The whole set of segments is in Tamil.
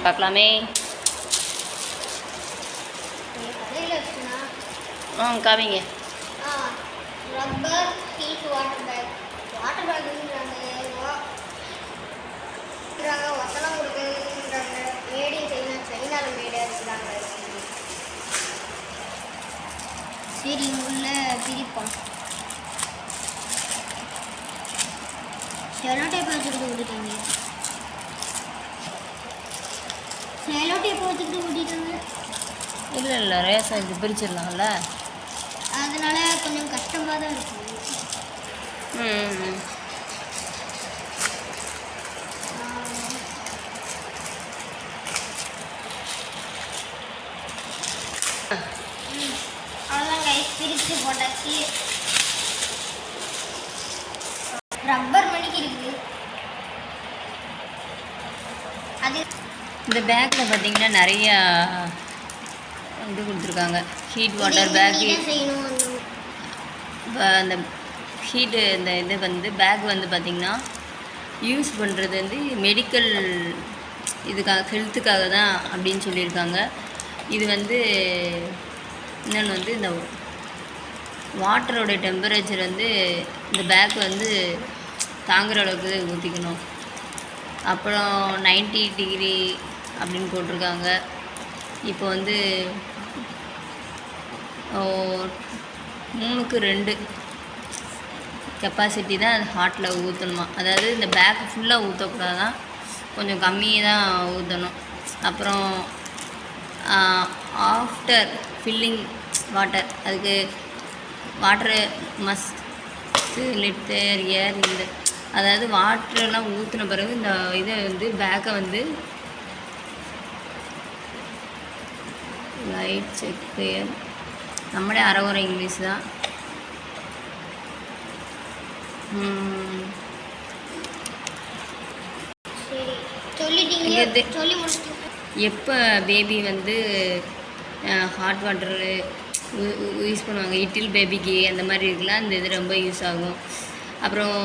பார்க்கலாமே. காமிங்க. ரப்பர் ஹீட் வாட்டர் பேக் ஒத்தலாம் கொடுக்குறாங்க. மேட் இன் சைனா, சைனாவில் மேடாக இருக்கிறாங்க. சரி, உள்ள பிரிப்போம். செலோ டேப் வச்சுக்கிட்டு ஓட்டிட்டாங்க. செலோ டேப் வச்சுக்கிட்டு ஓட்டிட்டாங்க. இல்லை ரேஸை இது பிரிச்சிடலாம்ல, அதனால கொஞ்சம் கஷ்டமாக தான் இருக்கும். அவ்வளோதான் கைஸ், பிரித்து போட்டாச்சு. ரப்பர் மணிக்கு இருக்குது. அது இந்த பேக்கில் பார்த்தீங்கன்னா நிறையா இது கொடுத்துருக்காங்க. ஹீட் வாட்டர் பேக்கு, அந்த ஹீட்டு இந்த இது வந்து பேக் வந்து பார்த்திங்கன்னா யூஸ் பண்ணுறது வந்து மெடிக்கல் இதுக்காக, ஹெல்த்துக்காக தான் அப்படின்னு சொல்லியிருக்காங்க. இது வந்து இன்னொன்று வந்து இந்த வாட்டரோடைய டெம்பரேச்சர் வந்து இந்த பேக் வந்து தாங்குகிற அளவுக்கு ஊற்றிக்கணும். அப்புறம் 90 டிகிரி அப்படின்னு போட்டிருக்காங்க. இப்போ வந்து 3:2 கெப்பாசிட்டி தான் அது ஹாட்டில் ஊற்றணுமா. அதாவது இந்த பேக் ஃபுல்லாக ஊற்றக்கூடாதான், கொஞ்சம் கம்மியாக தான் ஊற்றணும். அப்புறம் ஆஃப்டர் ஃபில்லிங் வாட்டர், அதுக்கு வாட்டரு மஸ்ட் லிட்டர் ஏர் இந்த, அதாவது வாட்டரெல்லாம் ஊற்றின பிறகு இந்த இதை வந்து பேக்கை வந்து லைட் செக் பேர், நம்மளே அரைகுறை இங்கிலீஷ் தான். எப்போ பேபி வந்து ஹாட் வாட்டரு யூஸ் பண்ணுவாங்க, லிட்டில் பேபிக்கு அந்த மாதிரி இருக்குல்ல, அந்த இது ரொம்ப யூஸ் ஆகும். அப்புறம்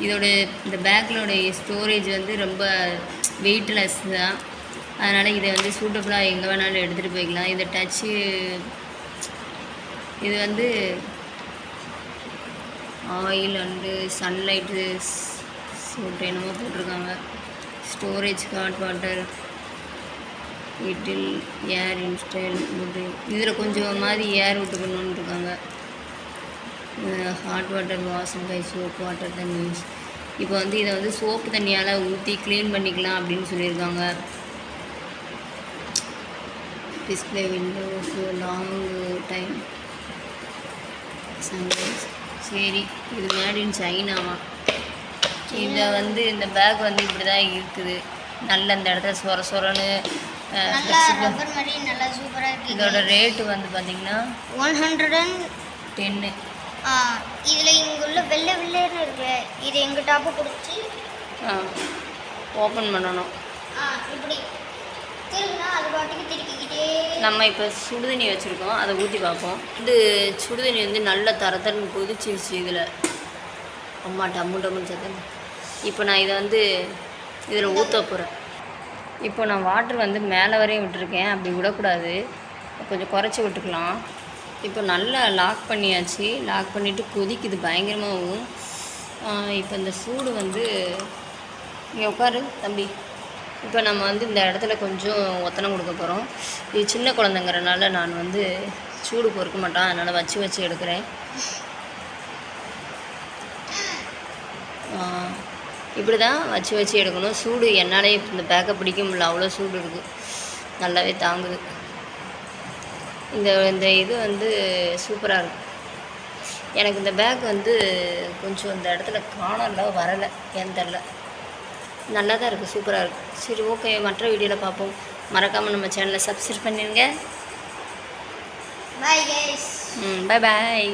இதோட இந்த பேக்கிலோடைய ஸ்டோரேஜ் வந்து ரொம்ப வெயிட்லெஸ் தான், அதனால் இதை வந்து சூட்டபுளாக எங்கே வேணாலும் எடுத்துகிட்டு போய்க்கலாம். இதை டச்சு, இது வந்து ஆயில் அண்டு சன்லைட்டு சூட் என்னமோ போட்டிருக்காங்க. Storage hot water little air inside போட்டு இதில் கொஞ்சம் மாதிரி ஏர் விட்டுக்கணுன்னு இருக்காங்க. Hot water wash by soap water தண்ணி யூஸ். இப்போ வந்து இதை வந்து சோப்பு தண்ணியால் ஊற்றி க்ளீன் பண்ணிக்கலாம் அப்படின்னு சொல்லியிருக்காங்க. Display Windows long time sunrise. சரி, இது மேட் இன் சைனாவா. இதை வந்து இந்த பேக் வந்து இப்படி தான் இருக்குது. நல்ல இந்த இடத்துல சொரன்னு இதோட ரேட்டு வந்து பார்த்தீங்கன்னா 110. இதில் இங்குள்ள வெள்ளை வெள்ளைன்னு இருக்கு. இது எங்கள் டாப்பு பிடிச்சி ஓப்பன் பண்ணணும். இப்படி திரும்பினா அது பாட்டுக்கு திருக்கிக்கிட்டே. நம்ம இப்போ சுடுதண்ணி வச்சுருக்கோம், அதை ஊற்றி பார்ப்போம். இது சுடுதண்ணி வந்து நல்ல தரத்தன்னு கொதிச்சிருச்சு. இதில் அம்மா டம்முன்னு சத்தம். இப்போ நான் இதை வந்து இதில் ஊற்ற போகிறேன். இப்போ நான் வாட்டர் வந்து மேலே வரையும் விட்டுருக்கேன், அப்படி விடக்கூடாது, கொஞ்சம் குறைச்சி விட்டுக்கலாம். இப்போ நல்லா லாக் பண்ணியாச்சு. லாக் பண்ணிவிட்டு கொதிக்குது பயங்கரமாகவும். இப்போ இந்த சூடு வந்து இங்கே உட்காரு தம்பி. இப்போ நம்ம வந்து இந்த இடத்துல கொஞ்சம் ஒத்தனை கொடுக்க போகிறோம். இது சின்ன குழந்தைங்கிறனால நான் வந்து சூடு பொறுக்க மாட்டேன், அதனால் வச்சு எடுக்கிறேன். இப்படி தான் வச்சு எடுக்கணும். சூடு என்னாலே இந்த பேக்கை பிடிக்க முடியல, அவ்வளோ சூடு இருக்குது, நல்லாவே தாங்குது. இந்த இது வந்து சூப்பராக இருக்கும். எனக்கு இந்த பேக் வந்து கொஞ்சம் இந்த இடத்துல காணல, வரலை, ஏன் தெரில. நல்லா தான் இருக்குது, சூப்பராக இருக்குது. சரி, ஓகே, மற்ற வீடியோவில் பார்ப்போம். மறக்காமல் நம்ம சேனலை சப்ஸ்கிரைப் பண்ணிடுங்க. Bye guys. பாய்.